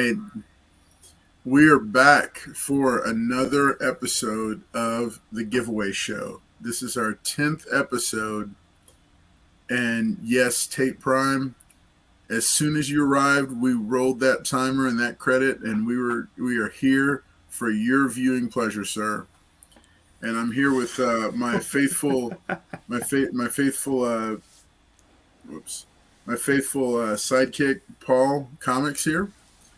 right. We are back for another episode of the giveaway show. This is our 10th episode. And yes, Tape Prime, as soon as you arrived, we rolled that timer and that credit, and we are here for your viewing pleasure, sir. And I'm here with my faithful my faithful whoops. My faithful sidekick Paul Comics here.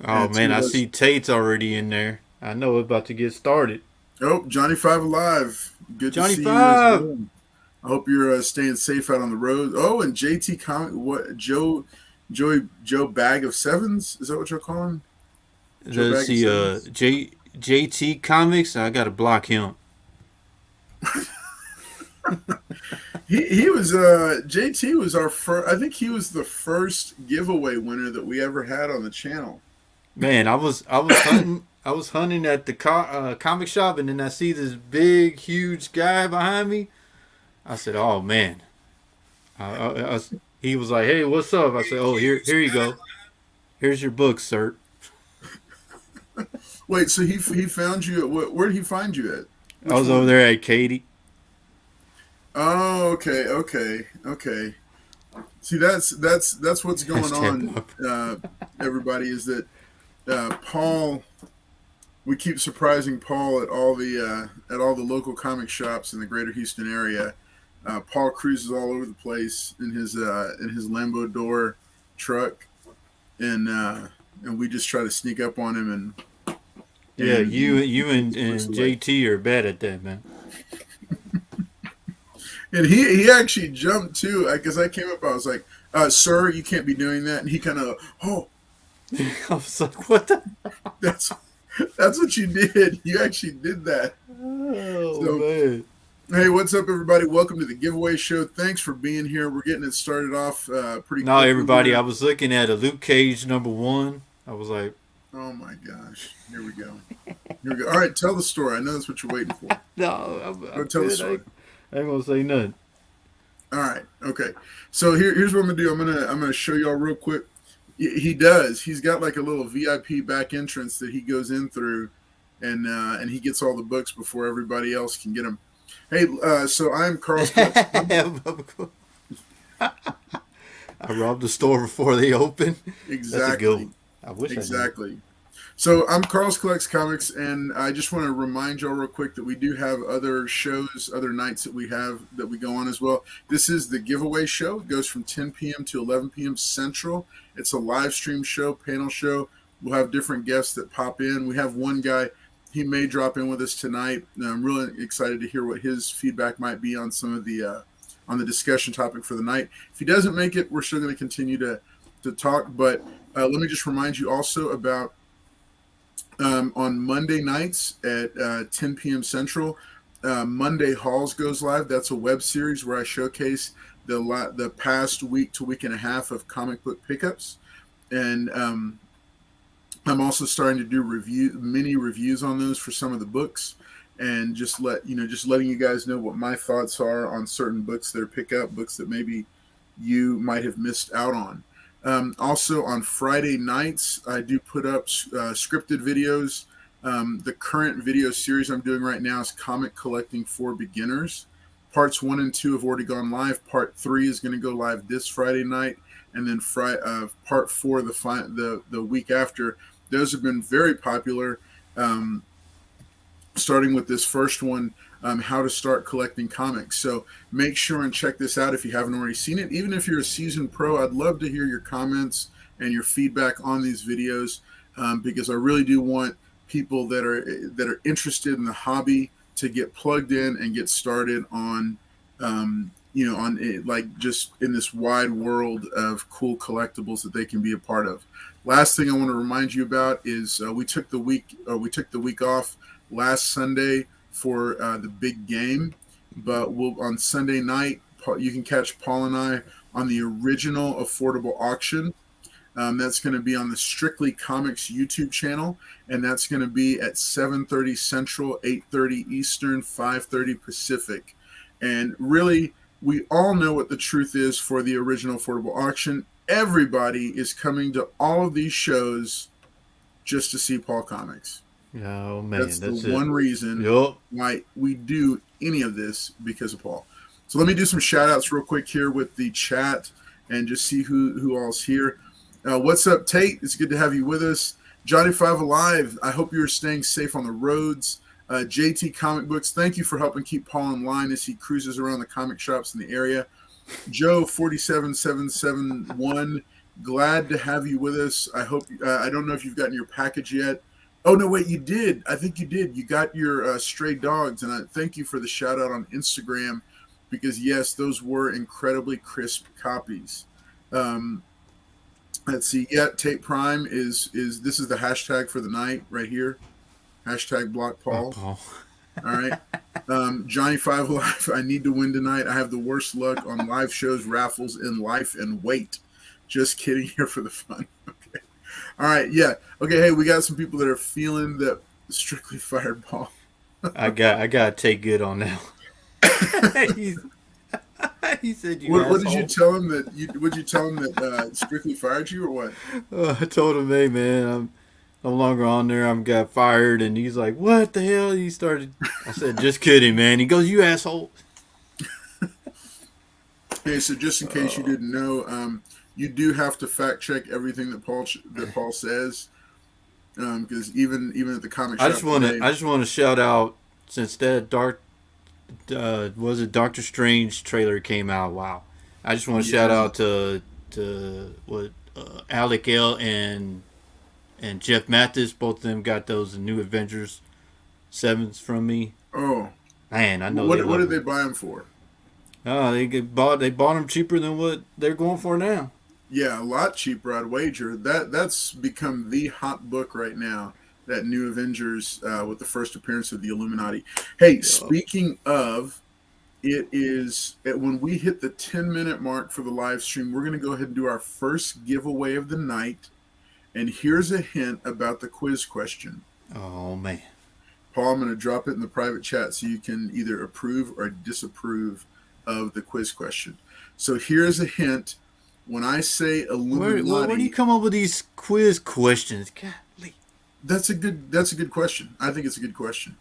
Oh And man, two of I us. see Tate's already in there. I know it's about to get started. Oh, Johnny Five Alive. Good to Johnny see you as Five, well. I hope you're staying safe out on the road. Oh, and JT Comic, what Joe Bag of Sevens? Is that what you're calling? Joe the Bag of see Sevens. JT Comics. I gotta block him. He was JT was our first. I think he was the first giveaway winner that we ever had on the channel. Man, I was hunting at the comic shop, and then I see this big, huge guy behind me. I said, "Oh man." He was like, "Hey, what's up?" I said, "Oh, here you go. Here's your book, sir." Wait, so he found you at where did he find you at? I Which was over one? there at Katie. Oh, okay. See, that's what's going Hashtag on. block. Everybody is that Paul. We keep surprising Paul at all the local comic shops in the Greater Houston area. Paul cruises all over the place in his Lambo door truck, and we just try to sneak up on him Yeah, you you give and, his books and away. JT are bad at that, man. And he actually jumped too because I came up. I was like, "Sir, you can't be doing that." And he kind of, "Oh, I was like, "What the?" that's that's what you did. You actually did that." Oh So man. hey, what's up, everybody? Welcome to the giveaway show. Thanks for being here. We're getting it started off pretty No, quickly everybody, I here. was looking at a Luke Cage #1. I was like, Oh my gosh. Here we go. Here we go. All right, tell the story. I know that's what you're waiting for. no, Go I'm tell the good. story. I ain't gonna say nothing. All right. Okay. So here's what I'm gonna do. I'm gonna show y'all real quick. He does. He's got like a little VIP back entrance that he goes in through, and he gets all the books before everybody else can get them. Hey, so I'm Carl's Collects Comics. I robbed the store before they opened. That's a good Exactly. one. I wish I knew. Exactly. So I'm Carl's Collects Comics, and I just want to remind y'all real quick that we do have other shows, other nights that we go on as well. This is the giveaway show. It goes from 10 p.m. to 11 p.m. Central. It's a live stream show, panel show. We'll have different guests that pop in. We have one guy. He may drop in with us tonight. And I'm really excited to hear what his feedback might be on some of the on the discussion topic for the night. If he doesn't make it, we're still going to continue to talk. But let me just remind you also about on Monday nights at 10 p.m. Central. Monday Halls goes live. That's a web series where I showcase the past week to week and a half of comic book pickups, and I'm also starting to do mini reviews on those for some of the books, and just letting you guys know what my thoughts are on certain books that are pickup books that maybe you might have missed out on. Also on Friday nights, I do put up scripted videos. The current video series I'm doing right now is Comic Collecting for Beginners. Parts 1 and 2 have already gone live. Part 3 is going to go live this Friday night, and then Part 4 the week after. Those have been very popular. Starting with this first one, how to start collecting comics. So make sure and check this out if you haven't already seen it. Even if you're a seasoned pro, I'd love to hear your comments and your feedback on these videos, because I really do want people that are interested in the hobby to get plugged in and get started on on it, like just in this wide world of cool collectibles that they can be a part of. Last thing I want to remind you about is we took the week off last Sunday for the big game, but we'll on Sunday night you can catch Paul and I on the original affordable auction. That's going to be on the Strictly Comics YouTube channel, and that's going to be at 7:30 Central, 8:30 Eastern, 5:30 Pacific. And really, we all know what the truth is for the original affordable auction. Everybody is coming to all of these shows just to see Paul comics. Oh man, That's the that's it. one reason Yup. why we do any of this, because of Paul. So let me do some shout outs real quick here with the chat and just see who all's here. What's up, Tate? It's good to have you with us. Johnny Five Alive, I hope you're staying safe on the roads. JT Comic Books, thank you for helping keep Paul in line as he cruises around the comic shops in the area. Joe 47771, glad to have you with us. I hope I don't know if you've gotten your package yet. Oh no, wait, you did. I think you did. You got your stray dogs, and I thank you for the shout out on Instagram, because yes, those were incredibly crisp copies. Let's see. Yeah, Tate Prime is this is the hashtag for the night right here. Hashtag block Paul. Paul. All right. Johnny Five Alive, I need to win tonight. I have the worst luck on live shows, raffles, in life and weight. Just kidding, here for the fun. Okay. All right. Yeah. Okay. Hey, we got some people that are feeling that Strictly fired Paul. I gotta take good on that. He said, What did you tell him that Strictly fired you, or what? I told him, hey man, I'm no longer on there. I'm got fired, and he's like, what the hell? He started. I said, just kidding, man. He goes, you asshole. Hey, so just in case you didn't know, you do have to fact check everything that Paul says, because even at the comic shop, I just want to shout out, since that Doctor Strange trailer came out. Wow, I just want to shout out to Alec L and Jeff Mathis. Both of them got those New Avengers 7s from me. Oh man, I know. What did they buy them for? Oh, they bought them cheaper than what they're going for now. Yeah, a lot cheaper, I'd wager. That's become the hot book right now. That New Avengers with the first appearance of the Illuminati. Hey, speaking of, it is when we hit the 10-minute mark for the live stream, we're going to go ahead and do our first giveaway of the night. And here's a hint about the quiz question. Oh, man. Paul, I'm going to drop it in the private chat so you can either approve or disapprove of the quiz question. So here's a hint. When I say Illuminati... Where do you come up with these quiz questions? Golly. That's a good question. I think it's a good question.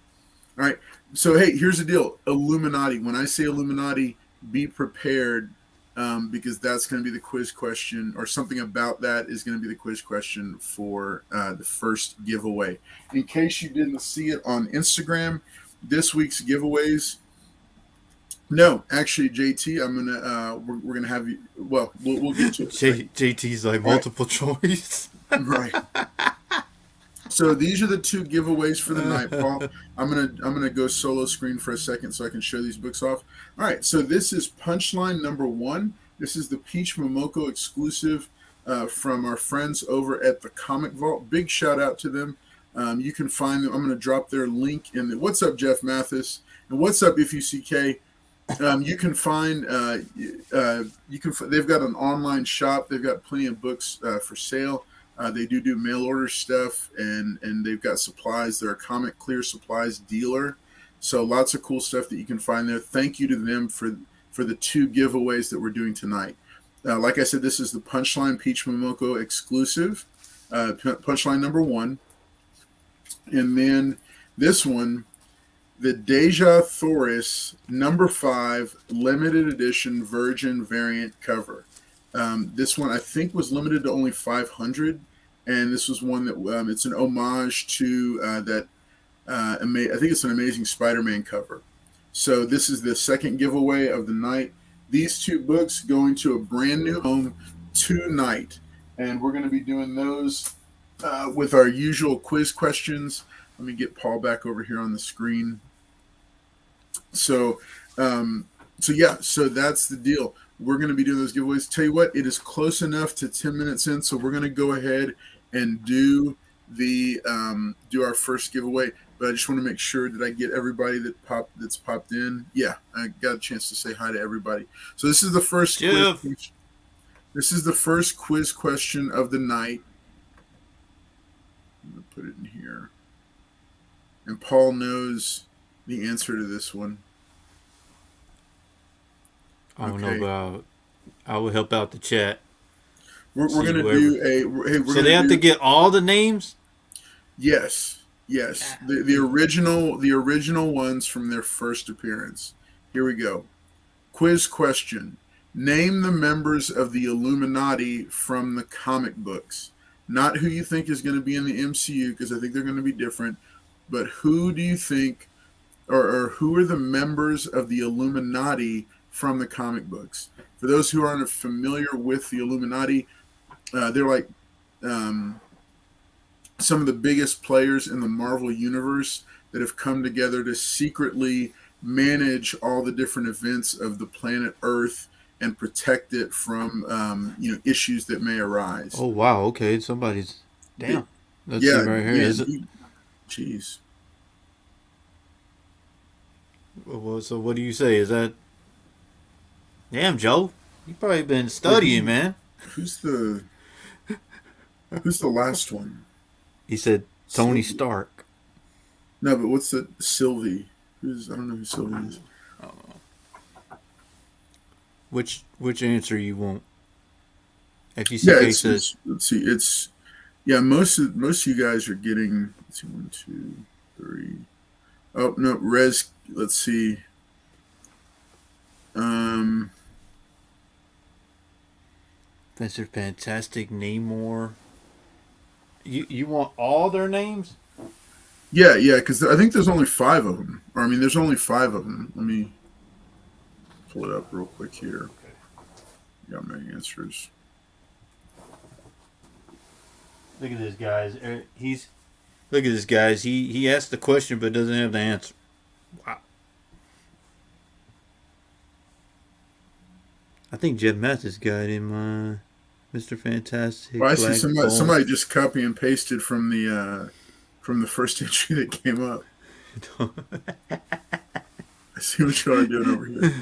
All right. So, hey, here's the deal. Illuminati. When I say Illuminati, be prepared, because that's going to be the quiz question, or something about that is going to be the quiz question for the first giveaway. In case you didn't see it on Instagram, this week's giveaways. No, actually, JT, I'm gonna we're gonna have you. Well, we'll get to it. JT's like multiple choice. Right. So these are the two giveaways for the night, Paul. I'm gonna go solo screen for a second so I can show these books off. All right. So this is Punchline number 1. This is the Peach Momoko exclusive from our friends over at the Comic Vault. Big shout out to them. You can find them. I'm gonna drop their link in the. What's up, Jeff Mathis? And what's up, IfUCK? You can find they've got an online shop. They've got plenty of books for sale. They do mail order stuff, and they've got supplies. They're a Comic Clear supplies dealer, so lots of cool stuff that you can find there. Thank you to them for the 2 giveaways that we're doing tonight. Like I said, this is the Punchline Peach Momoko exclusive, Punchline number 1, and then this one, the Deja Thoris number 5 limited edition virgin variant cover. This one I think was limited to only 500, and this was one that it's an homage to that. I think it's an Amazing Spider-Man cover. So this is the second giveaway of the night. These 2 books going to a brand new home tonight, and we're going to be doing those with our usual quiz questions. Let me get Paul back over here on the screen. So that's the deal. We're going to be doing those giveaways. Tell you what, it is close enough to 10 minutes in, so we're going to go ahead and do our first giveaway. But I just want to make sure that I get everybody that's popped in. Yeah, I got a chance to say hi to everybody. So this is the first quiz. This is the first quiz question of the night. I'm going to put it in here. And Paul knows the answer to this one. I don't know about. I will help out the chat. We're going to do a. Hey, so they have to get all the names. Yes, yes. The original ones from their first appearance. Here we go. Quiz question. Name the members of the Illuminati from the comic books. Not who you think is going to be in the MCU, because I think they're going to be different, but who do you think, or who are the members of the Illuminati from the comic books? For those who aren't familiar with the Illuminati, they're like um, some of the biggest players in the Marvel universe that have come together to secretly manage all the different events of the planet Earth and protect it from issues that may arise. Oh wow, okay, somebody's The- damn. Let's see yeah, right here. yeah. Is it? Jeez. Well, so what do you say? Is that? Damn, Joe, you probably been studying, man. Who's the Who's the last one? He said Tony Sylvie. Stark. No, but what's the Sylvie? I don't know who Sylvie is. Which answer you want? Yeah, FUCK says let's see. It's yeah. Most of you guys are getting. Let's see, 1, 2, 3. Oh no, Res. Let's see. Um. Mr. Fantastic, Namor. You want all their names? Yeah, yeah. Because I think there's only 5 of them. Or I mean, there's only 5 of them. Let me pull it up real quick here. Got my answers. Look at this, guys. Look at this, guys. He asked the question but doesn't have the answer. Wow. I think Jeff Mathis got him. Mr. Fantastic. Well, I see somebody just copy and pasted from the first entry that came up. I see what you are doing over here.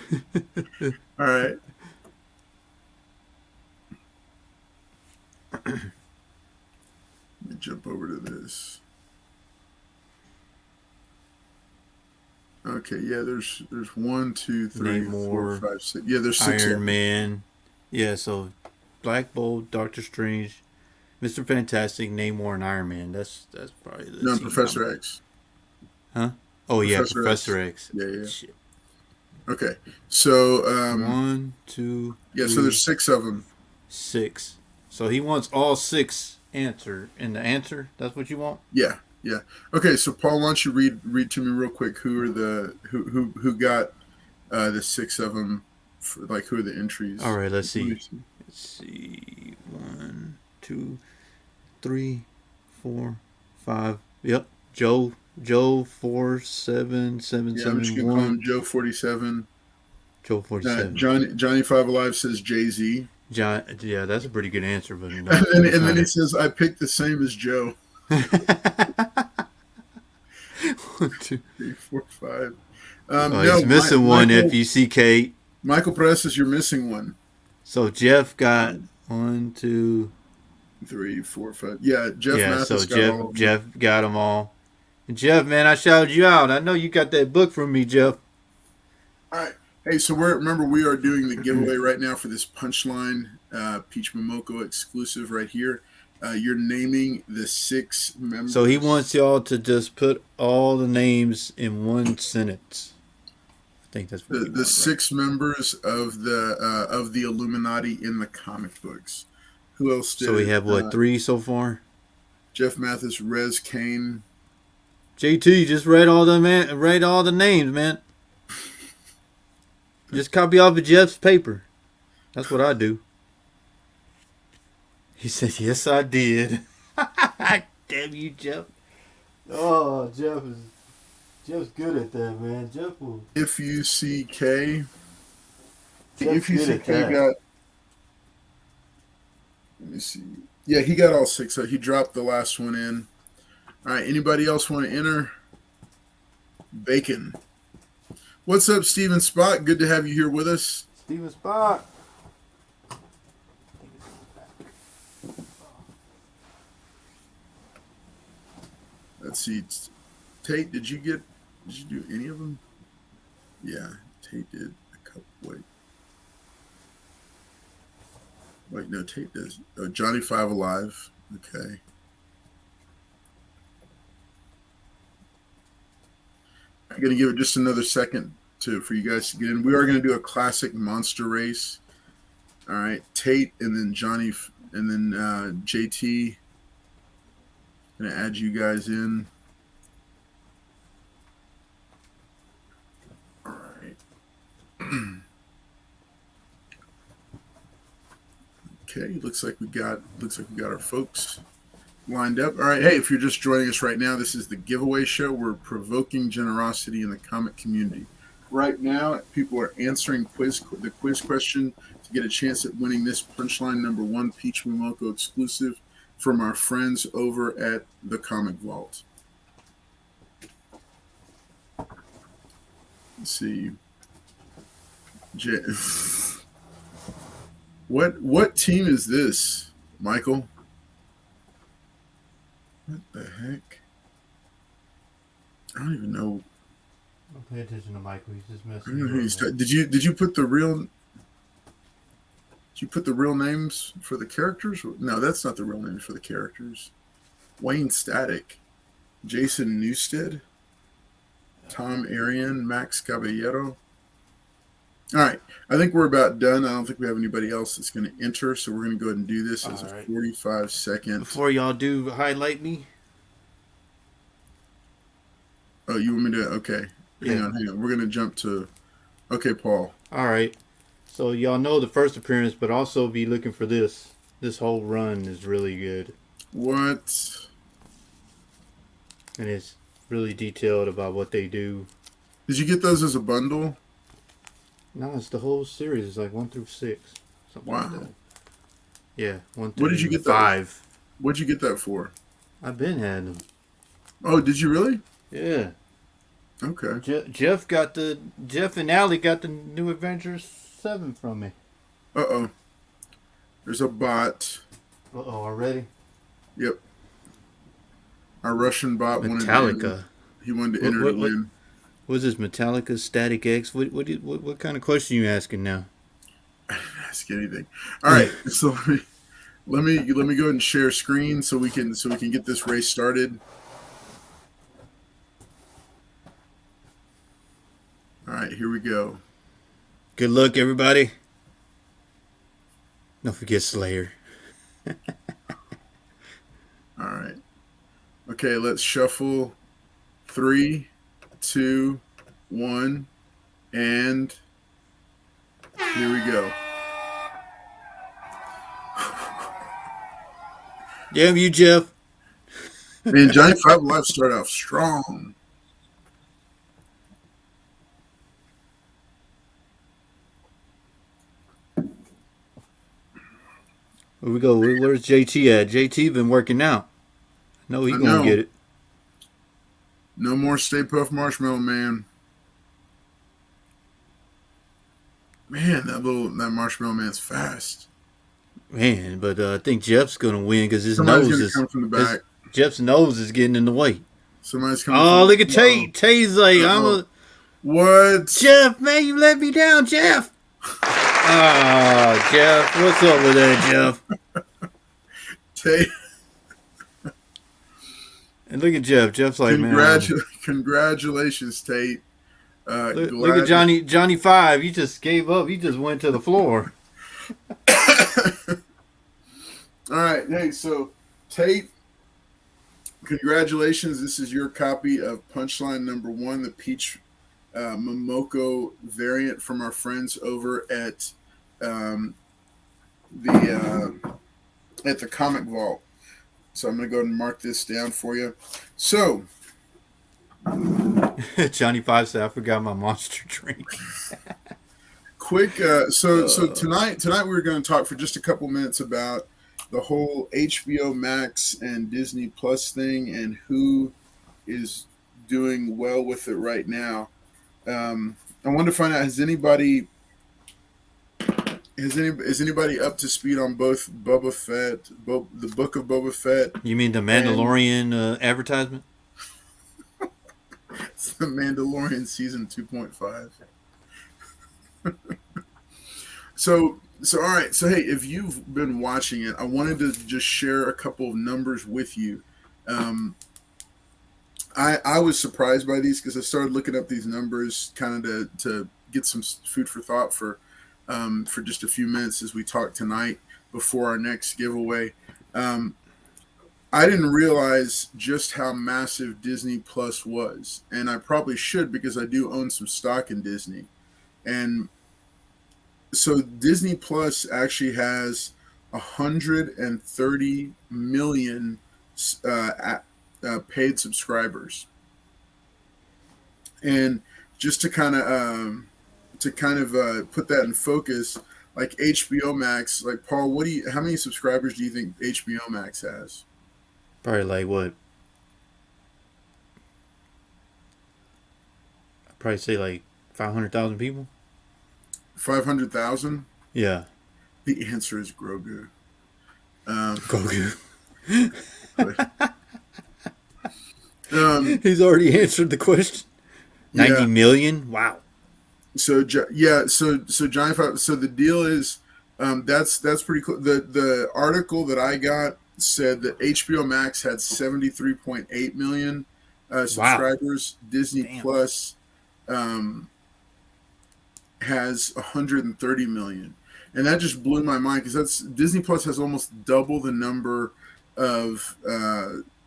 All right. Let me jump over to this. Okay, yeah, there's 1, 2, 3, Namor, 4, 5, 6. Yeah, there's 6. Iron Man. Yeah, so Black Bolt, Doctor Strange, Mr. Fantastic, Namor, and Iron Man. That's probably the No, team Professor number. X. Huh? Oh yeah, Professor X. Yeah, yeah. Shit. Okay, so 1, 2, yeah, 3, so there's 6 of them. 6. So he wants all 6 answer in the answer. That's what you want. Yeah, yeah. Okay, so Paul, why don't you read to me real quick who got the 6 of them? Like who are the entries? All right, let's see. Let's see. 1, 2, 3, 4, 5. Yep. Joe 4777. Yeah, I'm just gonna call him Joe 47. Joe 47. Johnny 5 Alive says Jay-Z. John, yeah, that's a pretty good answer, but no, and then he says, "I picked the same as Joe." 1, 2, 3, 4, 5. no, he's missing one. FUCK. Michael Press says you're missing one. So Jeff got 1, 2, 3, 4, 5. Yeah, Jeff. Yeah, Mathis so got Jeff got them all. And Jeff, man, I shouted you out. I know you got that book from me, Jeff. All right. Hey, so we are doing the giveaway right now for this Punchline Peach Momoko exclusive right here. You're naming the 6 members. So he wants y'all to just put all the names in one sentence. I think that's what the 6 members of the Illuminati in the comic books. Who else did? So we have 3 so far. Jeff Mathis, Rez Kane. JT just read all the names, man. Just copy off of Jeff's paper. That's what I do. He said, "Yes, I did." Damn you, Jeff. Oh, Jeff's good at that, man. Jeff will. FUCK. Jeff's good at that. got. Let me see. Yeah, he got all 6. So he dropped the last one in. All right. Anybody else want to enter? Bacon. What's up, Steven Spot? Good to have you here with us. Steven Spot. Let's see. Tate, did you do any of them? Yeah, Tate did a couple. Wait, no, Tate does. Oh, Johnny 5 Alive. Okay. going to give it just another second for you guys to get in. We are going to do a classic monster race. All right, Tate and then Johnny and then JT. Going to add you guys in. All right. Okay, looks like we got our folks lined up. All right, hey, if you're just joining us right now, this is the giveaway show. We're provoking generosity in the comic community. Right now, people are answering the quiz question to get a chance at winning this Punchline #1 Peach Momoko exclusive from our friends over at the Comic Vault. Let's see. What team is this, Michael? What the heck? I don't even know. Don't pay attention to Michael. He's just messing. Did you put the real? Did you put the real names for the characters? No, that's not the real names for the characters. Wayne Static, Jason Newstead, Tom Arian, Max Caballero. All right, I think we're about done. I don't think we have anybody else that's going to enter, so we're going to go ahead and do this as a 45-second. Before y'all do highlight me. Oh, you want me to? Okay. Hang on. We're going to jump to... Okay, Paul. All right. So y'all know the first appearance, but also be looking for this. This whole run is really good. What? And it's really detailed about what they do. Did you get those as a bundle? No, it's the whole series. It's like 1 through 6. Something like that. Yeah, 1 through 5. What did you get that? What'd you get that for? I've been had them. Oh, did you really? Yeah. Okay. Jeff and Allie got the New Avengers 7 from me. Uh-oh. There's a bot. Uh-oh, already? Yep. Our Russian bot wanted Metallica. He wanted to enter and win. What is this, Metallica, Static X? What kind of question are you asking now? Ask anything. All right, so let me go ahead and share screen so we can get this race started. All right, here we go. Good luck, everybody. Don't forget Slayer. All right. Okay, let's shuffle. 3, 2, 1, and here we go. Damn you, Jeff. Man, Johnny 5 Live started off strong. Where we go? Where's JT at? JT been working out. No, he gonna get it. No more Stay Puft Marshmallow Man. Man, that Marshmallow Man's fast. Man, but I think Jeff's gonna win because Jeff's nose is getting in the way. Somebody's coming. Oh, look at Tate. Tate's like, What? Jeff, man, you let me down, Jeff. Ah, Jeff, what's up with that, Jeff? Tate. And look at Jeff. Jeff's like, Congratulations, Tate. Look at Johnny 5. He just gave up. He just went to the floor. All right. Hey, so Tate, congratulations. This is your copy of Punchline #1, the Peach Momoko variant from our friends over at the Comic Vault. So I'm going to go ahead and mark this down for you. So, Johnny 5 said, I forgot my monster drink. Quick. So tonight we're going to talk for just a couple minutes about the whole HBO Max and Disney Plus thing and who is doing well with it right now. I wanted to find out, is anybody up to speed on both Boba Fett, the Book of Boba Fett? You mean the Mandalorian advertisement? It's the Mandalorian season 2.5. So all right. So hey, if you've been watching it, I wanted to just share a couple of numbers with you. I was surprised by these because I started looking up these numbers kind of to get some food for thought for just a few minutes as we talk tonight before our next giveaway. Um, I didn't realize just how massive Disney Plus was, and I probably should because I do own some stock in Disney. And so Disney Plus actually has 130 million paid subscribers, and just to kind of put that in focus, like HBO Max, like Paul, how many subscribers do you think HBO Max has? Probably like what? I'd probably say like 500,000 people. 500,000. Yeah. The answer is Grogu. Goku. But, He's already answered the question. 90 yeah. million? Wow. So yeah, so Giant Five. So the deal is, that's pretty cool. The article that I got said that HBO Max had 73.8 million Wow. subscribers. Disney Damn. Plus has 130 million, and that just blew my mind because that's Disney Plus has almost double the number of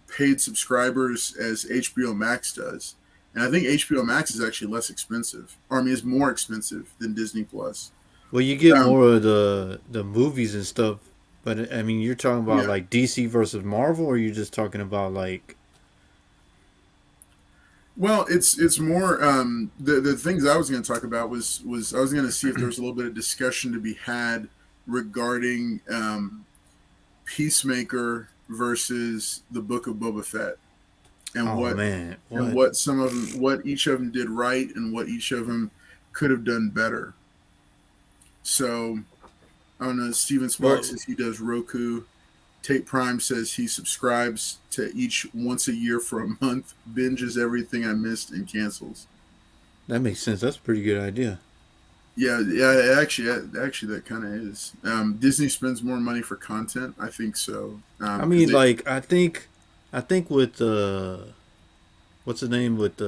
paid subscribers as HBO Max does. And I think HBO Max is actually less expensive. Or I mean, it's more expensive than Disney Plus. Well, you get Um, more of the movies and stuff, but I mean, you're talking about yeah. like DC versus Marvel, or you're just talking about like Well, it's more the things I was going to talk about was I was going to see if there was a little bit of discussion to be had regarding Peacemaker versus the Book of Boba Fett, and oh man, what? what some of them, what each of them did right, and what each of them could have done better. So I don't know. Steven Sparks Well, says he does Roku. Tate Prime says he subscribes to each once a year for a month, binges everything I missed, and cancels. that makes sense. That's a pretty good idea. Yeah, yeah. Actually, that kind of is. Disney spends more money for content. I think so. I 'Cause mean, like I think with what's the name with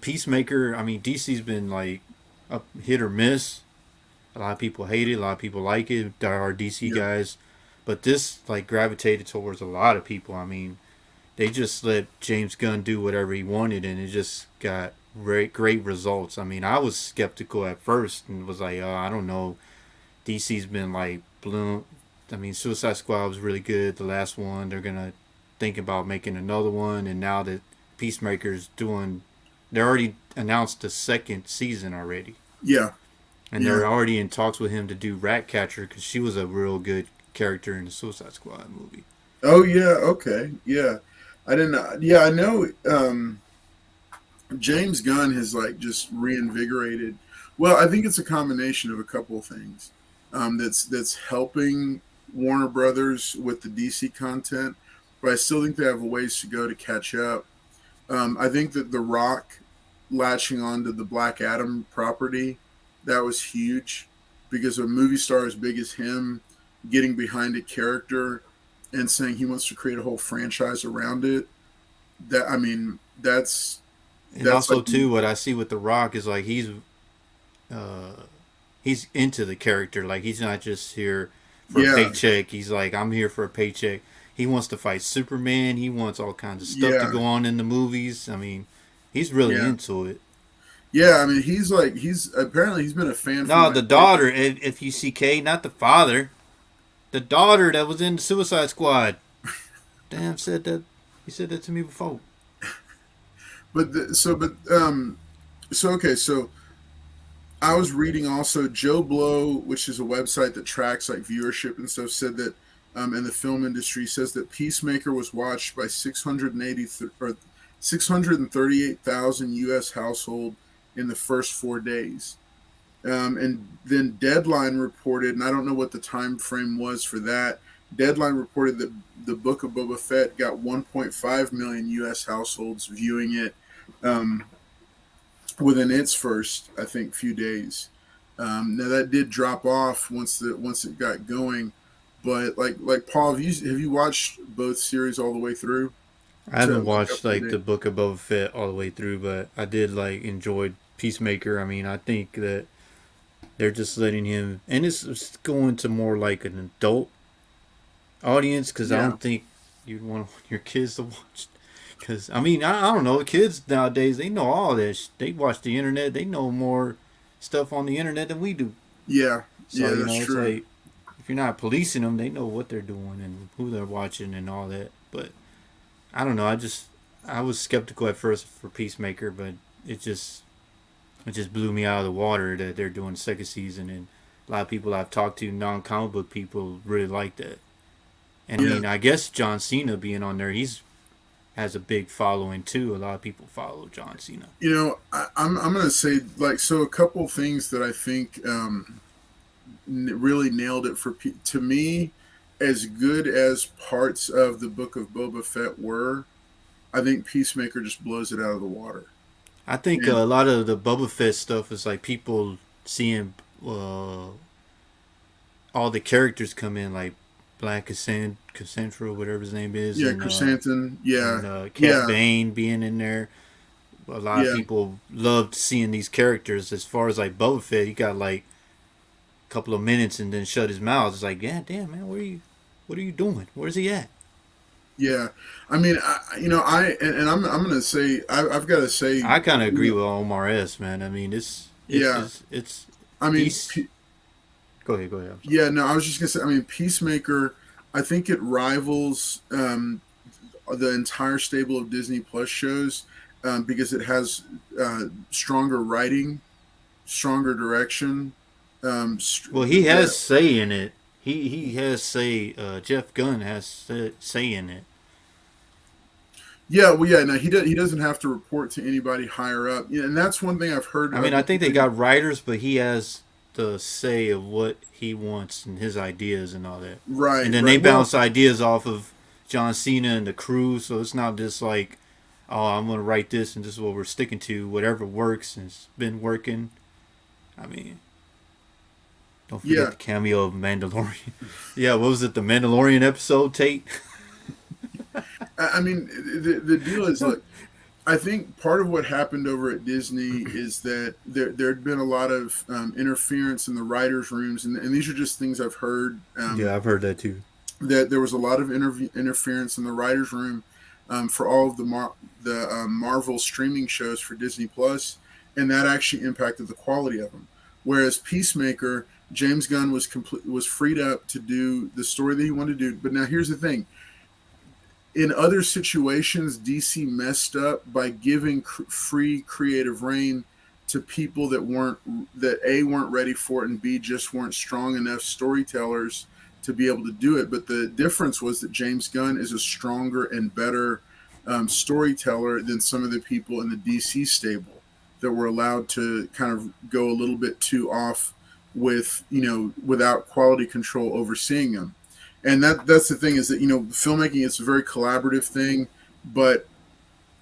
Peacemaker. I mean, DC's been like up hit or miss. A lot of people hate it. A lot of people like it. There are DC yeah, guys, but this like gravitated towards a lot of people. I mean, they just let James Gunn do whatever he wanted, and it just got great results. I mean, I was skeptical at first and was like, I don't know. DC's been like bloom. I mean, Suicide Squad was really good. The last one, they're gonna think about making another one, and now that Peacemaker's doing, they already announced the second season already, yeah, and yeah. they're already in talks with him to do Ratcatcher because she was a real good character in the Suicide Squad movie. Oh yeah, okay, yeah. I didn't. Yeah, I know. James Gunn has like just reinvigorated. Well, I think it's a combination of a couple of things that's helping Warner Brothers with the DC content, but I still think they have a ways to go to catch up. I think that The Rock latching onto the Black Adam property, that was huge because a movie star as big as him getting behind a character and saying he wants to create a whole franchise around it. That I mean, And that's like also too, what I see with The Rock is like uh, he's into the character. Like he's not just here for a yeah, paycheck. He's like, I'm here for a paycheck. He wants to fight Superman. He wants all kinds of stuff to yeah, go on in the movies. I mean, he's really yeah, into it. yeah. I mean, he's apparently he's been a fan from No, like the daughter, if you see K, not the father, the daughter that was in the Suicide Squad. Damn, said that. He said that to me before. but so okay, so I was reading also Joe Blow, which is a website that tracks like viewership and stuff, said that in the film industry says that Peacemaker was watched by 680 or 638,000 U.S. household in the first 4 days. And then Deadline reported, and I don't know what the time frame was for that. Deadline reported that the Book of Boba Fett got 1.5 million U.S. households viewing it um, within its first, I think, few days. Now that did drop off once it got going, But like Paul, have you watched both series all the way through I to haven't like watched up to like the date? Book of Boba Fett all the way through, but I did like enjoy Peacemaker. I mean, I think that they're just letting him, and it's going to more like an adult audience because I Yeah, don't think you'd want your kids to watch. Because I mean, I don't know. Kids nowadays they know all this. They watch the internet. They know more stuff on the internet than we do. yeah, So yeah. you That's know, it's true. like if you're not policing them, they know what they're doing and who they're watching and all that. But I don't know. I was skeptical at first for Peacemaker, but it just it just blew me out of the water that they're doing second season, and a lot of people I've talked to, non comic book people, really like that. And I Yeah, mean, I guess John Cena being on there, he's has a big following too. A lot of people follow John Cena. I'm gonna say like so a couple things that I think really nailed it to me. As good as parts of the Book of Boba Fett were, I think Peacemaker just blows it out of the water. I think And a lot of the Boba Fett stuff is like people seeing all the characters come in, like Black Cassandra, whatever his name is, yeah, Chrysanthemum. Yeah, and Cat yeah, Bane being in there. A lot of yeah, people loved seeing these characters. As far as like Boba Fett, he got like a couple of minutes and then shut his mouth. It's like, yeah, damn man, what are you doing? Where's he at? yeah. I mean, I'm gonna say I've got to say, I kind of agree with Omar S. Man, I mean, yeah. it's I mean, he's. Go ahead, go ahead. I'm sorry. yeah. No, I was just gonna say. I mean, Peacemaker. I think it rivals the entire stable of Disney Plus shows because it has stronger writing, stronger direction. Well, he The has say in it. He has say. Jeff Gunn has say in it. Yeah, well, yeah. No, he doesn't have to report to anybody higher up. Yeah, and that's one thing I've heard I mean, other I think they people. got writers, but he has the say of what he wants and his ideas and all that. Right, And then they right. Well, bounce ideas off of John Cena and the crew, so it's not just like, oh, I'm gonna write this and this is what we're sticking to. Whatever works and it's been working. I mean, don't forget yeah. the cameo of Mandalorian. Yeah, what was it? The Mandalorian episode, Tate. I mean, the deal is, look, I think part of what happened over at Disney is that there'd been a lot of interference in the writers' rooms, and these are just things I've heard. Yeah, I've heard that too. That there was a lot of interference in the writers' room for all of the Marvel streaming shows for Disney Plus, and that actually impacted the quality of them. Whereas Peacemaker, James Gunn was freed up to do the story that he wanted to do. But now here's the thing: in other situations, DC messed up by giving free creative reign to people that A weren't ready for it and B just weren't strong enough storytellers to be able to do it. But the difference was that James Gunn is a stronger and better storyteller than some of the people in the DC stable that were allowed to kind of go a little bit too off with without quality control overseeing them. And that's the thing is that filmmaking is a very collaborative thing, but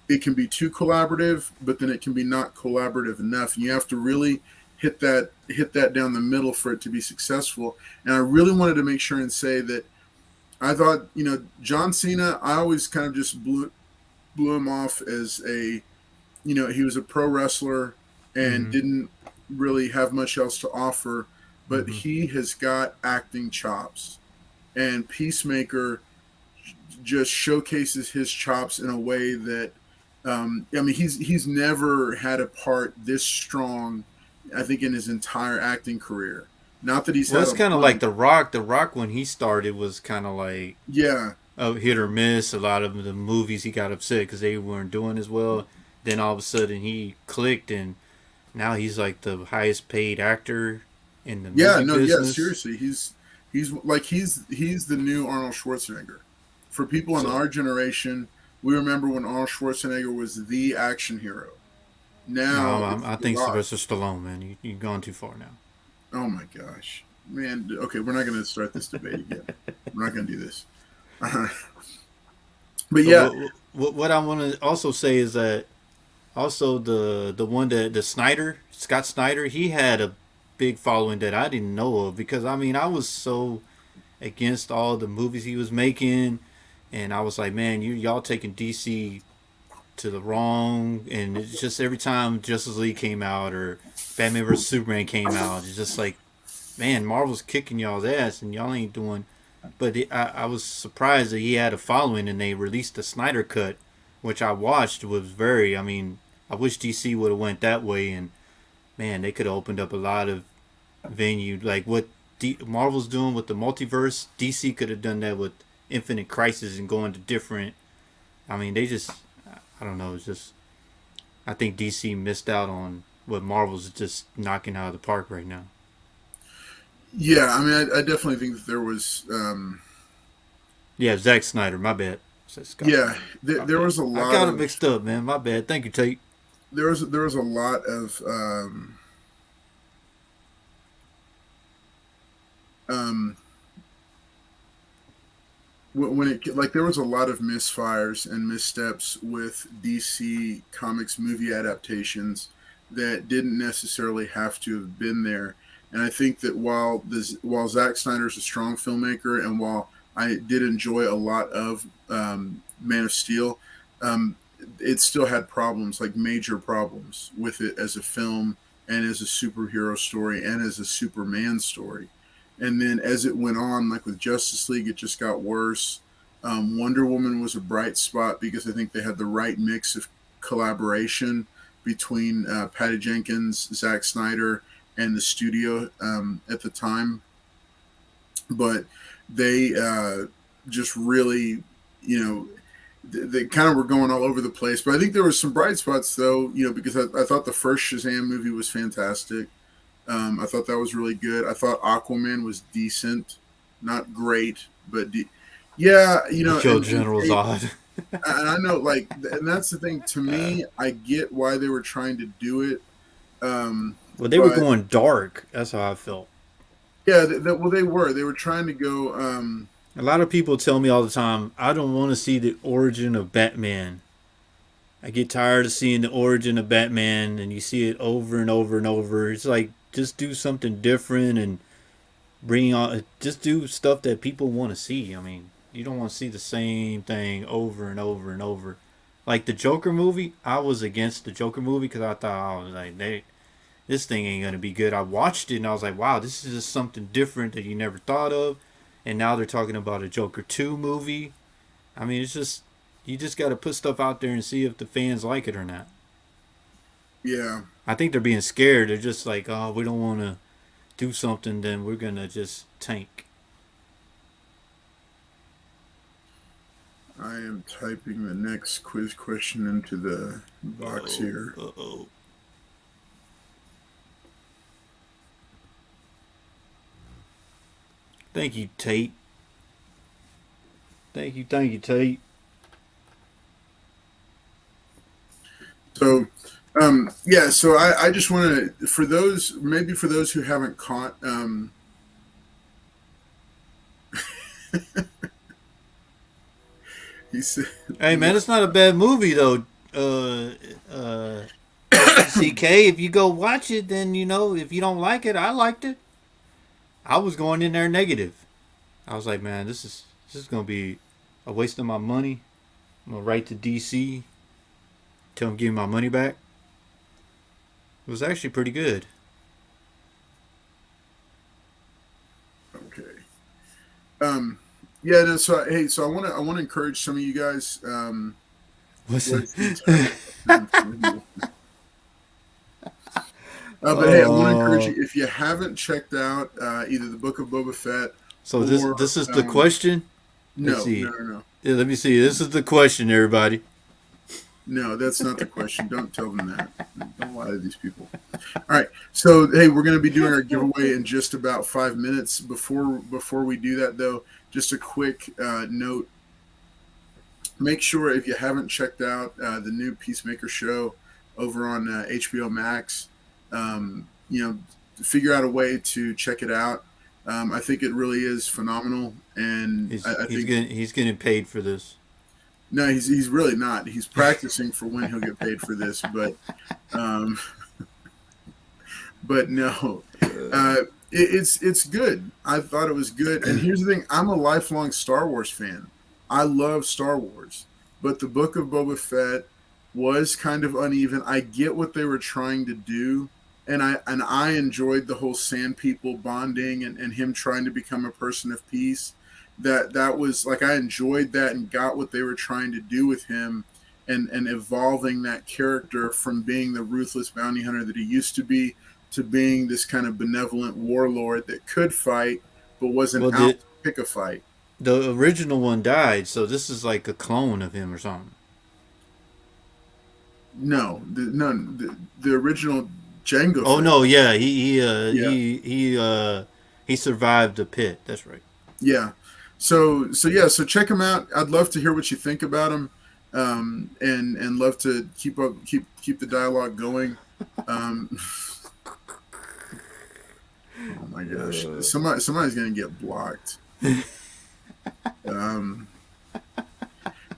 it can be too collaborative, but then it can be not collaborative enough. And you have to really hit that down the middle for it to be successful. And I really wanted to make sure and say that I thought John Cena. I always kind of just blew him off as he was a pro wrestler and Mm-hmm. didn't really have much else to offer, but Mm-hmm. he has got acting chops, and Peacemaker just showcases his chops in a way that I mean he's never had a part this strong, I think, in his entire acting career. Not that he's Well, had it's a kind of like bunch. The Rock. The Rock, when he started, was kind of like Yeah, a hit or miss. A lot of the movies he got upset because they weren't doing as well. Then all of a sudden he clicked, and now he's like the highest paid actor in the yeah, movie no, yeah, business. seriously, he's the new Arnold Schwarzenegger. For people in So our generation, we remember when Arnold Schwarzenegger was the action hero. no, Now it's I The think Rock. Sylvester Stallone, man, you've gone too far now. Oh my gosh, man. Okay, we're not going to start this debate again. We're not going to do this. But But yeah, what I want to also say is that also the one that the Snyder Scott Snyder he had a big following that I didn't know of because I mean I was so against all the movies he was making, and I was like, man, y'all taking DC to the wrong, and it's just every time Justice League came out or Batman vs Superman came out, it's just like, man, Marvel's kicking y'all's ass, and y'all ain't doing. But I was surprised that he had a following, and they released the Snyder cut, which I watched. Was very, I mean, I wish DC would have went that way, and man, they could have opened up a lot of venue like what Marvel's doing with the multiverse. DC could have done that with Infinite Crisis and going to different. I mean, they just, I don't know. It's just, I think DC missed out on what Marvel's just knocking out of the park right now. Yeah, I mean, I definitely think that there was. Yeah, Zack Snyder. My bad. Yeah, there was a lot. I got it mixed up, man. My bad. Thank you, Tate. There was a lot of. When it like there was a lot of misfires and missteps with DC Comics movie adaptations that didn't necessarily have to have been there. And I think that while Zack Snyder's a strong filmmaker, and while I did enjoy a lot of Man of Steel, it still had problems, like major problems with it as a film and as a superhero story and as a Superman story. And then as it went on, like with Justice League, it just got worse. Wonder Woman was a bright spot because I think they had the right mix of collaboration between Patty Jenkins, Zack Snyder, and the studio at the time. But they just really, they kind of were going all over the place. But I think there were some bright spots, though, because I thought the first Shazam movie was fantastic. I thought that was really good. I thought Aquaman was decent, not great, but yeah, Joe General Zod. And I know, and that's the thing. To me, I get why they were trying to do it. Well, they were going dark. That's how I felt. Yeah, well, they were. They were trying to go. A lot of people tell me all the time, I don't want to see the origin of Batman. I get tired of seeing the origin of Batman, and you see it over and over and over. It's like, just do something different and just do stuff that people want to see. I mean, you don't want to see the same thing over and over and over. Like the Joker movie, I was against the Joker movie because I thought, I was like, this thing ain't going to be good. I watched it and I was like, wow, this is just something different that you never thought of. And now they're talking about a Joker 2 movie. I mean, it's just, you just got to put stuff out there and see if the fans like it or not. Yeah. I think they're being scared. They're just like, oh, we don't want to do something, then we're going to just tank. I am typing the next quiz question into the box here. Uh-oh. Thank you, Tate. Thank you, Tate. So, yeah, so I just want to, for those who haven't caught, he said, hey, man, it's not a bad movie, though. CK, if you go watch it, then, if you don't like it, I liked it. I was going in there negative. I was like, man, this is going to be a waste of my money. I'm going to write to DC. Tell them give me my money back. It was actually pretty good. Okay. Yeah. No. So I want to encourage some of you guys. What's it? But hey, I want to encourage you, if you haven't checked out either the Book of Boba Fett. So this is the question. No. Yeah, let me see. This is the question, everybody. No, that's not the question. Don't tell them that. Don't lie to these people. All right. So, hey, we're going to be doing our giveaway in just about 5 minutes. Before we do that, though, just a quick note. Make sure, if you haven't checked out the new Peacemaker show over on HBO Max, figure out a way to check it out. I think it really is phenomenal, and he's getting paid for this. No, he's really not. He's practicing for when he'll get paid for this, but no. It's good. I thought it was good. And here's the thing: I'm a lifelong Star Wars fan. I love Star Wars, but the Book of Boba Fett was kind of uneven. I get what they were trying to do, and I enjoyed the whole Sand People bonding and him trying to become a person of peace. That was like I enjoyed that and got what they were trying to do with him, and evolving that character from being the ruthless bounty hunter that he used to be to being this kind of benevolent warlord that could fight but wasn't Well, out to pick a fight. the original one died, so this is like a clone of him or something. No, the original Jango Oh Fett. no, yeah, Yeah, he survived the pit. That's right. yeah. So check him out. I'd love to hear what you think about him, and love to keep the dialogue going. Um, oh my gosh, somebody's gonna get blocked. Um,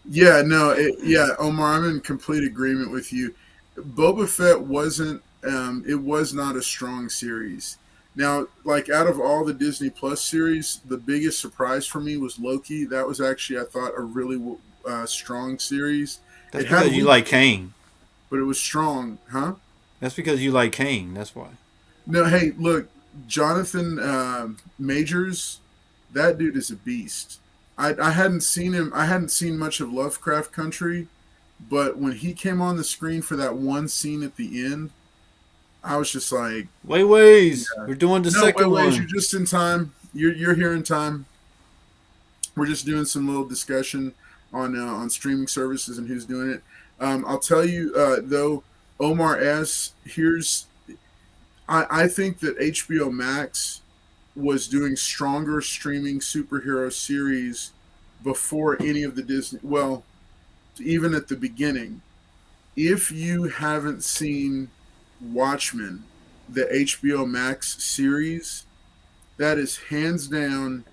Yeah, no, yeah, Omar, I'm in complete agreement with you. Boba Fett wasn't, it was not a strong series. Now, like out of all the Disney Plus series, the biggest surprise for me was Loki. That was actually, I thought, a really strong series. That's It had because you weak, like Kane. but it was strong, huh? That's because you like Kane. That's why. No, hey, look, Jonathan Majors, that dude is a beast. I hadn't seen him. I hadn't seen much of Lovecraft Country, but when he came on the screen for that one scene at the end, I was just like, Ways. yeah. We're doing the No, second wait, you're one. just in time. You're here in time. We're just doing some little discussion on streaming services and who's doing it. I'll tell you though, Omar S. Here's I think that HBO Max was doing stronger streaming superhero series before any of the Disney. Well, even at the beginning, if you haven't seen Watchmen, the HBO Max series, that is hands down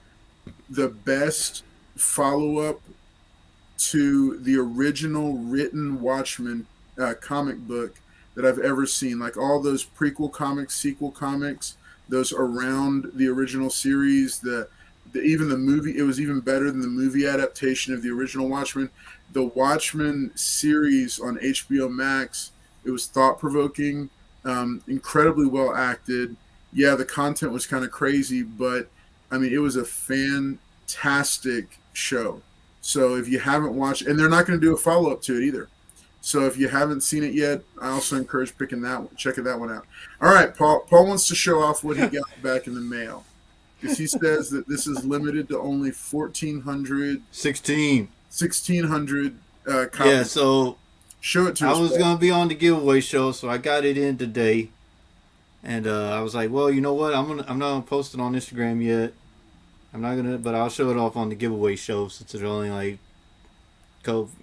the best follow up to the original written Watchmen comic book that I've ever seen. Like all those prequel comics, sequel comics, those around the original series, even the movie, it was even better than the movie adaptation of the original Watchmen. The Watchmen series on HBO Max, it was thought provoking, incredibly well acted. Yeah, the content was kind of crazy, but I mean, it was a fantastic show. So if you haven't watched, and they're not going to do a follow up to it either. So if you haven't seen it yet, I also encourage checking that one out. All right, Paul. Paul wants to show off what he got back in the mail because he says that this is limited to only 1,400, 16. 1,600 copies. Yeah, so Show it to I us, was Paul. going to be on the giveaway show, so I got it in today. And I was like, well, you know what? I'm not gonna post it on Instagram yet. I'm not gonna, but I'll show it off on the giveaway show since there's only like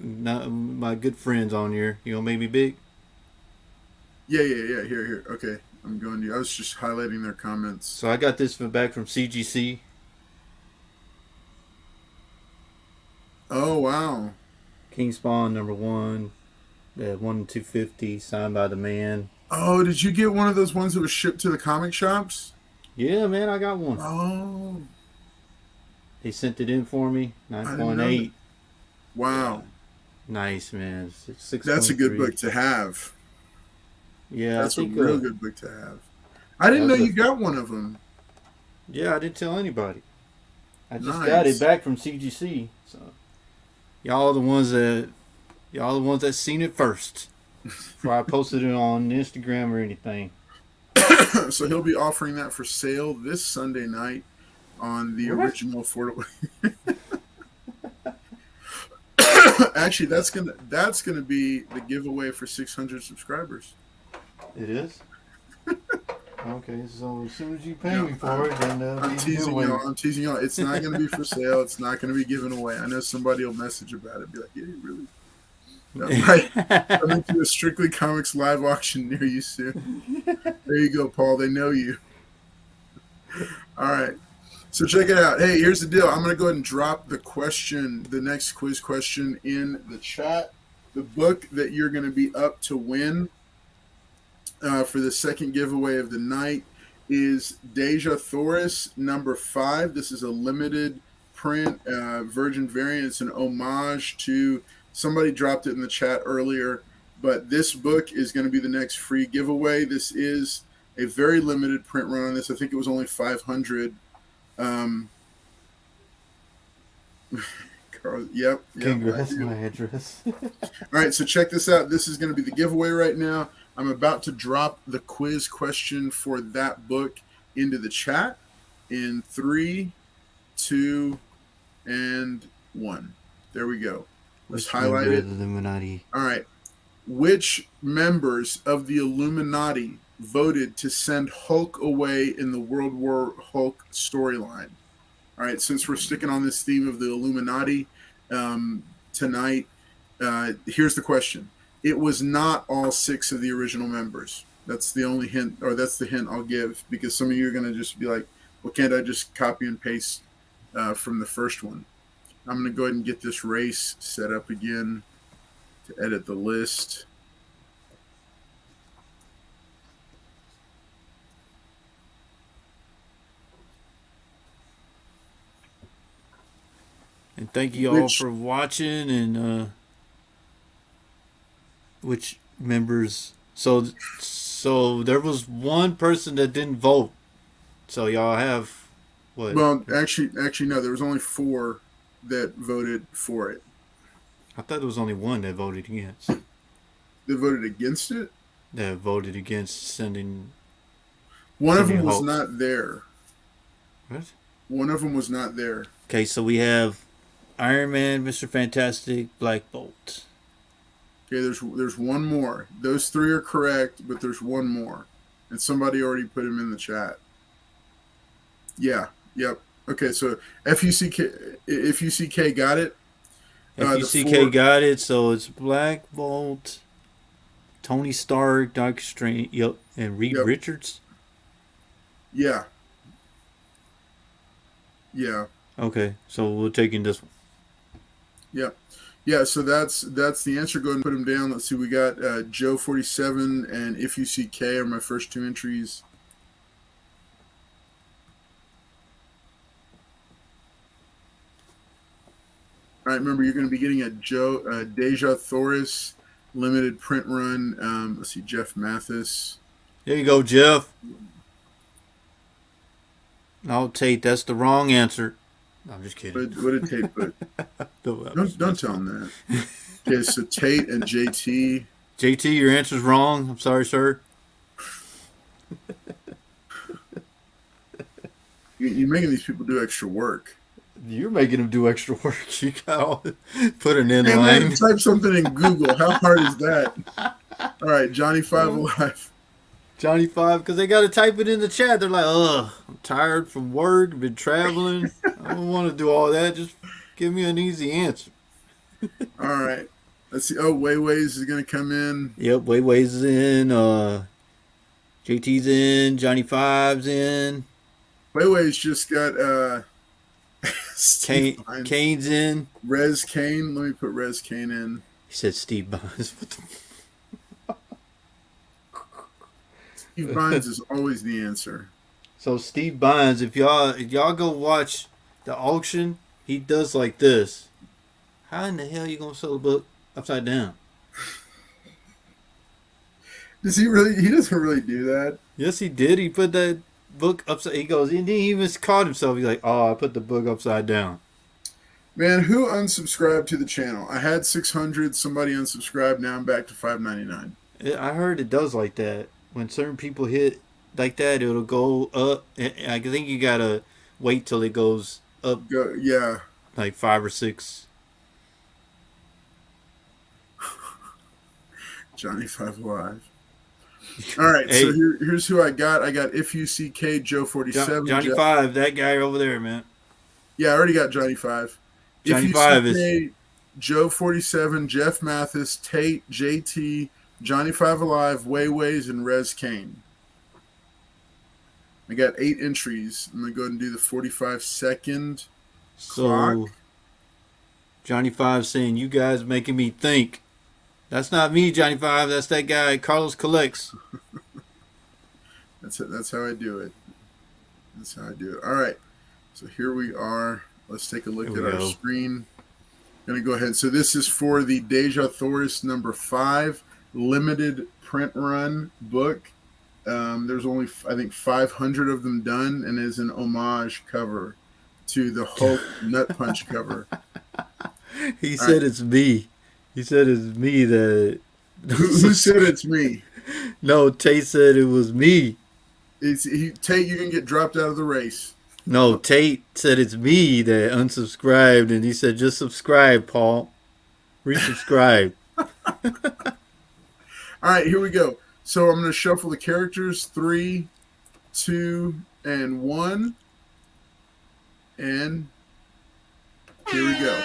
my good friends on here. You know, maybe big. Yeah. Here. Okay, I'm going to. I was just highlighting their comments. So I got this back from CGC. Oh wow. King Spawn #1, the 1/250, signed by the man. Oh, did you get one of those ones that was shipped to the comic shops? Yeah, man, I got one. Oh, They sent it in for me. I didn't know that. 9.8. Wow. Nice, man. 6. That's a good book to have. Yeah, That's I a think. real good book to have. I didn't know you got one of them. Yeah, I didn't tell anybody. I just Nice. got it back from CGC. So y'all the ones that seen it first before I posted it on Instagram or anything. So he'll be offering that for sale this Sunday night on the What? original affordable. Actually, that's gonna be the giveaway for 600 subscribers. It is. Okay, so as soon as you pay No, me for it, then I'm teasing y'all. I'm teasing y'all. It's not gonna be for sale. It's not gonna be given away. I know somebody will message about it. Be like, yeah, really. That might coming to a Strictly Comics live auction near you soon. There you go, Paul. They know you. All right. So check it out. Hey, here's the deal. I'm going to go ahead and drop the next quiz question in the chat. The book that you're going to be up to win for the second giveaway of the night is Deja Thoris #5. This is a limited print Virgin variant. It's an homage to somebody dropped it in the chat earlier, but this book is going to be the next free giveaway. This is a very limited print run on this. I think it was only 500. Yep. Congrats, my address. All right, so check this out. This is going to be the giveaway right now. I'm about to drop the quiz question for that book into the chat in 3, 2, and 1. There we go. Let's highlight it. The Illuminati. All right. Which members of the Illuminati voted to send Hulk away in the World War Hulk storyline? All right, since we're sticking on this theme of the Illuminati tonight, here's the question. It was not all 6 of the original members. That's the only hint, or that's the hint I'll give, because some of you are going to just be like, well, can't I just copy and paste from the first one? I'm going to go ahead and get this race set up again to edit the list. And thank you all for watching. And which members? So there was one person that didn't vote. So y'all have what? Well, actually, no. There was only 4 that voted for it. I thought there was only one that voted against. They voted against it? That voted against sending. One of them was Hulk. not there. What? One of them was not there. Okay, so we have Iron Man, Mr. Fantastic, Black Bolt. Okay, there's one more. Those 3 are correct, but there's one more. And somebody already put him in the chat. Yeah, yep. Okay, so FUCK got it. FUCK got it, so it's Black Bolt, Tony Stark, Doctor Strange, yep, and Reed Richards. Yeah. Yeah. Okay, so we're taking this one. Yep. Yeah, so that's the answer. Go ahead and put them down. Let's see. We got Joe 47 and FUCK are my first 2 entries. All right, remember, you're going to be getting a Deja Thoris limited print run. Let's see, Jeff Mathis. There you go, Jeff. No, Tate, that's the wrong answer. No, I'm just kidding. What did Tate put? Don't tell him that. Okay, so Tate and JT. JT, your answer's wrong. I'm sorry, sir. You're making these people do extra work. You're making them do extra work. You got put an in line. line. Type something in Google. How hard is that? All right, Johnny 5 Alive. Johnny 5, because they got to type it in the chat. They're like, ugh, I'm tired from work, been traveling. I don't want to do all that. Just give me an easy answer. All right. Let's see. Oh, Wayways is going to come in. Yep, Wayways is in. JT's in. Johnny 5's in. Wayways just got Kane's in. Rez Kane. Let me put Rez Kane in. He said Steve Bynes. What the Steve Bynes is always the answer. So Steve Bynes, if y'all go watch the auction, he does like this. How in the hell you gonna sell a book upside down? Does he really? He doesn't really do that. Yes, he did. He put that book upside. He goes, and he even caught himself. He's like, "Oh, I put the book upside down." Man, who unsubscribed to the channel? I had 600. Somebody unsubscribed. Now I'm back to $5.99. I heard it does like that. When certain people hit like that, it'll go up. I think you gotta wait till it goes up. Yeah. Like 5 or 6. Johnny 5 Alive. All right, hey. So here's who I got. I got FUCK Joe 47. Johnny 5, that guy over there, man. Yeah, I already got Johnny 5. Johnny 5 is Joe 47, Jeff Mathis, Tate, JT, Johnny 5 Alive, Wayways, and Rez Kane. I got 8 entries. I'm going to go ahead and do the 45-second clock. Johnny 5 saying, you guys making me think. That's not me, Johnny 5. That's that guy, Carlos Collects. That's it. That's how I do it. That's how I do it. All right. So here we are. Let's take a look Here at we our go. screen. Going to go ahead. So this is for the Deja Thoris #5 limited print run book. There's only, I think, 500 of them done, and is an homage cover to the Hulk Nut Punch cover. He All right. said it's me. He said it's me that. Who said it's me? No, Tate said it was me. Tate, you can get dropped out of the race. No, Tate said it's me that unsubscribed, and he said just subscribe, Paul. Resubscribe. All right, here we go. So I'm going to shuffle the characters. 3, 2, and 1. And here we go.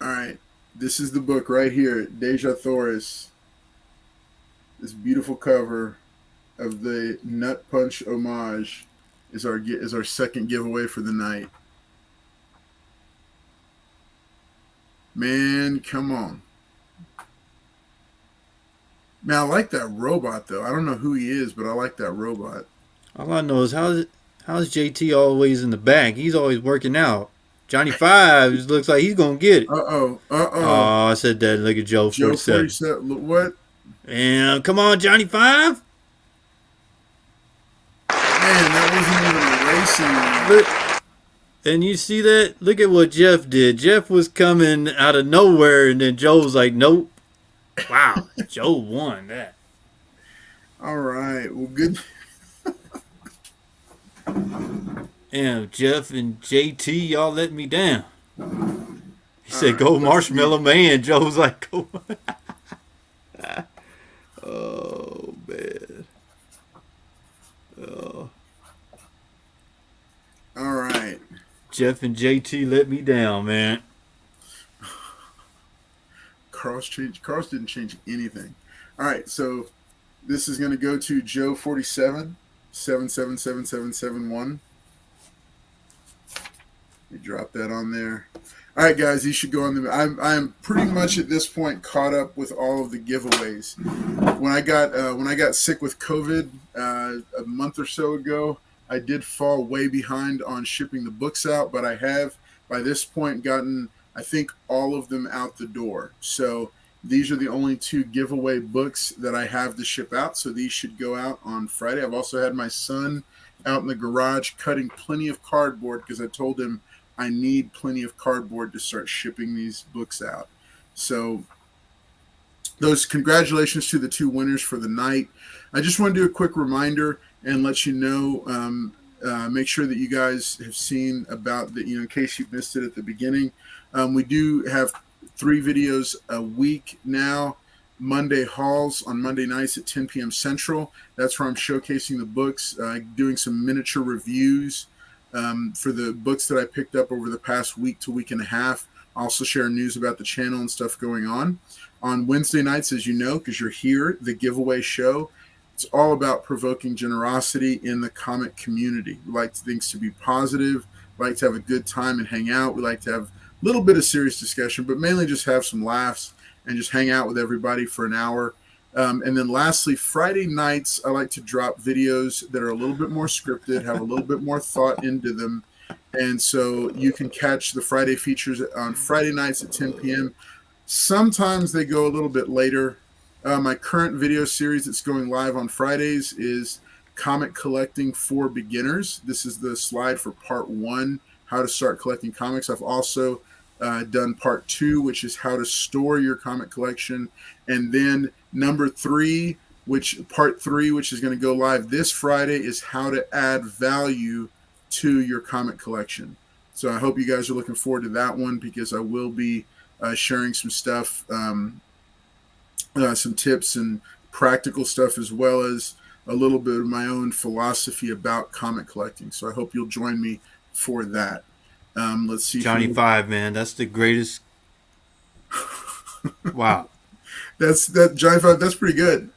All right. This is the book right here, Deja Thoris. This beautiful cover of the Nut Punch homage is our second giveaway for the night. Man, come on. Man, I like that robot though. I don't know who he is, but I like that robot. All I know is how's JT always in the back? He's always working out. Johnny Five just looks like he's gonna get it. Uh-oh. Oh, I said that. Look at Joe Joe 47. 47. What? And come on, Johnny Five. Man, that wasn't even racing. Look, and you see that? Look at what Jeff did. Jeff was coming out of nowhere, and then Joe was like, "Nope." Wow, Joe won that. All right. Well, good. Damn, Jeff and JT, y'all let me down. He said, right, "Go let's Marshmallow Man." Joe was like, "Go." Oh man. Oh. All right. Jeff and JT let me down, man. Carl's didn't change anything. All right. So this is going to go to Joe 47 777771. We drop that on there. All right, guys, you should go on the. I'm pretty much at this point caught up with all of the giveaways. When I got sick with COVID a month or so ago, I did fall way behind on shipping the books out, but I have by this point gotten, I think, all of them out the door. So these are the only 2 giveaway books that I have to ship out. So these should go out on Friday. I've also had my son out in the garage cutting plenty of cardboard because I told him I need plenty of cardboard to start shipping these books out. So those congratulations to the 2 winners for the night. I just want to do a quick reminder and let you know, make sure that you guys have seen about the, in case you missed it at the beginning. We do have 3 videos a week now. Monday hauls on Monday nights at 10 p.m. Central. That's where I'm showcasing the books, doing some miniature reviews for the books that I picked up over the past week to week and a half. I also share news about the channel and stuff going on. On Wednesday nights, as you know, because you're here, the giveaway show, it's all about provoking generosity in the comic community. We like things to be positive, we like to have a good time and hang out. We like to have a little bit of serious discussion, but mainly just have some laughs and just hang out with everybody for an hour. And then lastly, Friday nights, I like to drop videos that are a little bit more scripted, have a little bit more thought into them. And so you can catch the Friday features on Friday nights at 10 p.m. Sometimes they go a little bit later. My current video series that's going live on Fridays is Comic Collecting for Beginners. This is the slide for part 1, how to start collecting comics. I've also done part 2, which is how to store your comic collection. And then number 3, part 3, which is going to go live this Friday, is how to add value to your comic collection. So I hope you guys are looking forward to that one, because I will be sharing some stuff, some tips and practical stuff, as well as a little bit of my own philosophy about comic collecting. So I hope you'll join me for that. Let's see. Johnny Five, man, that's the greatest. Wow. Johnny Five. That's pretty good.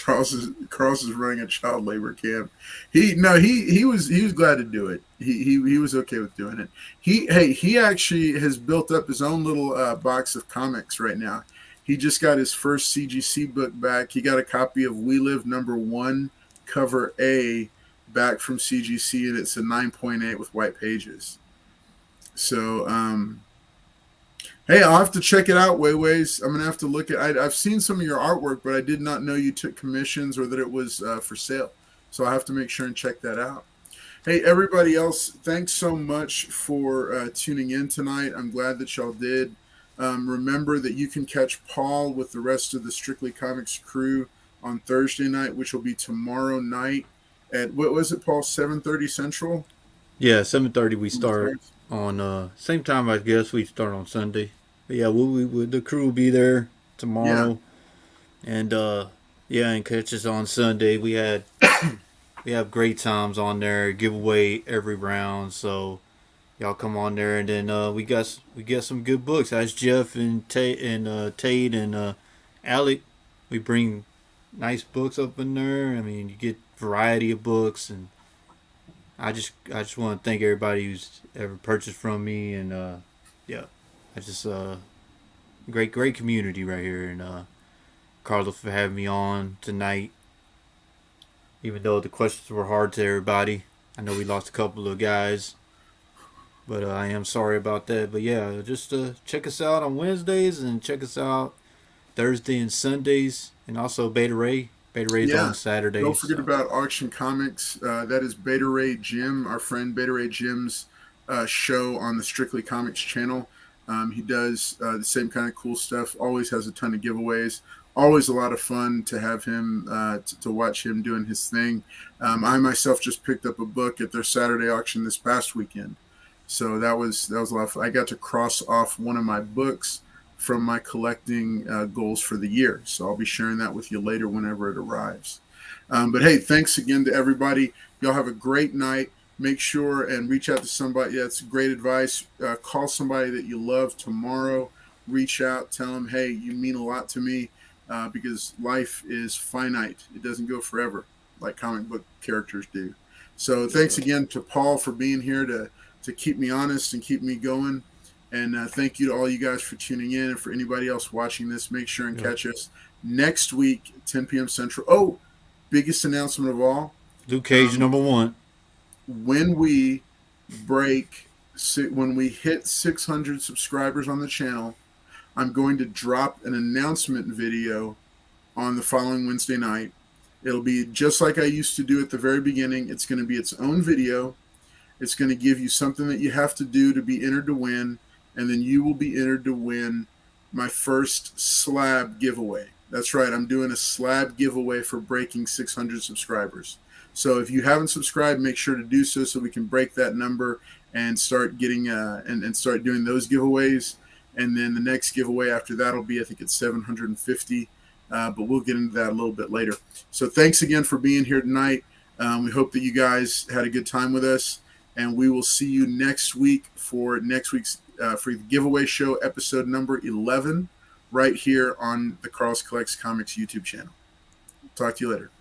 Carlos is running a child labor camp. He was glad to do it. He was okay with doing it. He actually has built up his own little box of comics right now. He just got his first CGC book back. He got a copy of We Live #1, cover A, back from CGC, and it's a 9.8 with white pages. So, hey, I'll have to check it out, Wayways. I'm going to have to look at I've seen some of your artwork, but I did not know you took commissions or that it was for sale. So I'll have to make sure and check that out. Hey, everybody else, thanks so much for tuning in tonight. I'm glad that y'all did. Remember that you can catch Paul with the rest of the Strictly Comics crew on Thursday night, which will be tomorrow night at, what was it, Paul, 7:30 Central? Yeah, 7:30 we start on same time I guess we start on Sunday. But yeah, the crew will be there tomorrow. Yeah. And and catch us on Sunday. We have great times on there, give away every round, so y'all come on there, and then we got some good books. That's Jeff and Tate and Alec. We bring nice books up in there. I mean, you get variety of books, and I just want to thank everybody who's ever purchased from me, and I just great community right here, and Carlos for having me on tonight. Even though the questions were hard to everybody, I know we lost a couple of guys, but I am sorry about that. But yeah, just check us out on Wednesdays and check us out Thursday and Sundays, and also Beta Ray. Beta Ray's on Saturdays. Don't forget about Auction Comics. That is Beta Ray Jim, our friend Beta Ray Jim's show on the Strictly Comics channel. He does the same kind of cool stuff. Always has a ton of giveaways. Always a lot of fun to have him, to watch him doing his thing. I myself just picked up a book at their Saturday auction this past weekend. So that was a lot of fun. I got to cross off one of my books from my collecting goals for the year. So I'll be sharing that with you later whenever it arrives. But hey, thanks again to everybody. Y'all have a great night. Make sure and reach out to somebody. Yeah, it's great advice. Call somebody that you love tomorrow. Reach out. Tell them, hey, you mean a lot to me. Because life is finite. It doesn't go forever like comic book characters do. So thanks again to Paul for being here to keep me honest and keep me going. And thank you to all you guys for tuning in. And for anybody else watching this, make sure and catch us next week, 10 p.m. Central. Oh, biggest announcement of all. Luke Cage #1. When we hit 600 subscribers on the channel, I'm going to drop an announcement video on the following Wednesday night. It'll be just like I used to do at the very beginning. It's going to be its own video. It's going to give you something that you have to do to be entered to win, and then you will be entered to win my first slab giveaway. That's right. I'm doing a slab giveaway for breaking 600 subscribers. So if you haven't subscribed, make sure to do so we can break that number and start getting and start doing those giveaways. And then the next giveaway after that will be, I think it's 750, but we'll get into that a little bit later. So thanks again for being here tonight. We hope that you guys had a good time with us, and we will see you next week for next week's for the giveaway show, episode number 11, right here on the Carlos Collects Comics YouTube channel. Talk to you later.